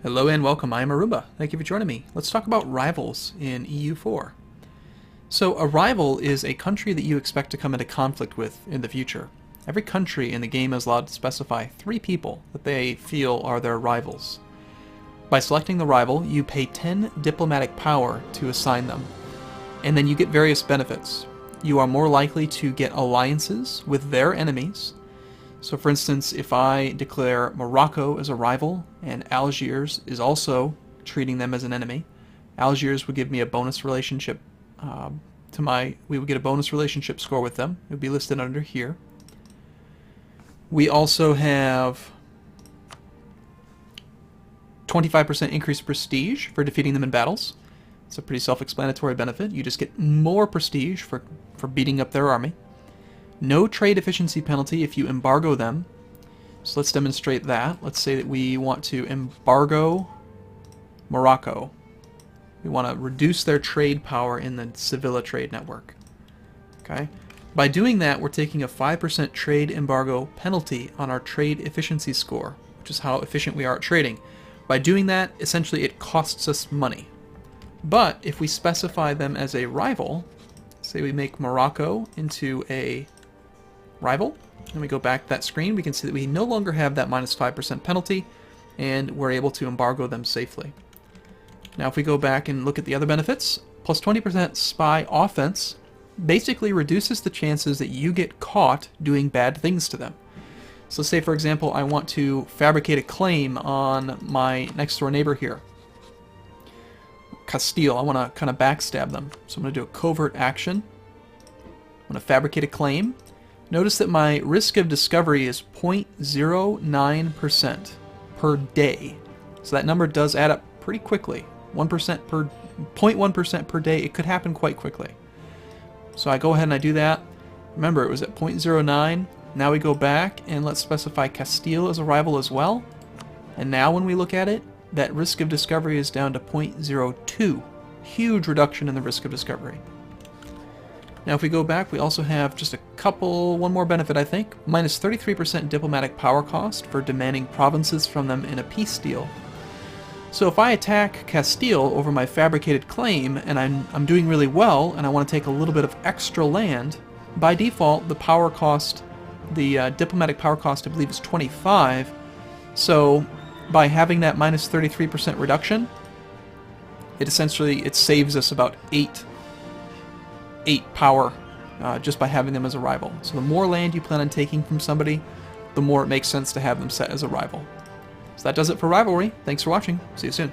Hello and welcome, I am Arumba. Thank you for joining me. Let's talk about rivals in EU4. So a rival is a country that you expect to come into conflict with in the future. Every country in the game is allowed to specify 3 people that they feel are their rivals. By selecting the rival, you pay 10 diplomatic power to assign them, and then you get various benefits. You are more likely to get alliances with their enemies. So for instance, if I declare Morocco as a rival and Algiers is also treating them as an enemy, Algiers would give me a bonus relationship we would get a bonus relationship score with them. It would be listed under here. We also have 25% increased prestige for defeating them in battles. It's a pretty self-explanatory benefit. You just get more prestige for beating up their army. No trade efficiency penalty if you embargo them. So let's demonstrate that. Let's say that we want to embargo Morocco. We want to reduce their trade power in the Sevilla trade network. Okay. By doing that, we're taking a 5% trade embargo penalty on our trade efficiency score, which is how efficient we are at trading. By doing that, essentially it costs us money. But if we specify them as a rival, say we make Morocco into a rival, and we go back to that screen, we can see that we no longer have that minus 5% penalty, and we're able to embargo them safely. Now if we go back and look at the other benefits, plus 20% spy offense basically reduces the chances that you get caught doing bad things to them. So say for example I want to fabricate a claim on my next door neighbor here, Castile. I want to kind of backstab them. So I'm going to do a covert action. I'm going to fabricate a claim. Notice that my risk of discovery is 0.09% per day. So that number does add up pretty quickly. 0.1% per day. It could happen quite quickly. So I go ahead and I do that. Remember, it was at 0.09. Now we go back and let's specify Castile as a rival as well. And now when we look at it, that risk of discovery is down to 0.02. Huge reduction in the risk of discovery. Now if we go back, we also have just one more benefit I think. Minus 33% diplomatic power cost for demanding provinces from them in a peace deal. So if I attack Castile over my fabricated claim and I'm doing really well and I want to take a little bit of extra land, by default the power cost, the diplomatic power cost I believe is 25. So by having that minus 33% reduction, it saves us about 8 power just by having them as a rival. So the more land you plan on taking from somebody, the more it makes sense to have them set as a rival. So that does it for rivalry. Thanks for watching. See you soon.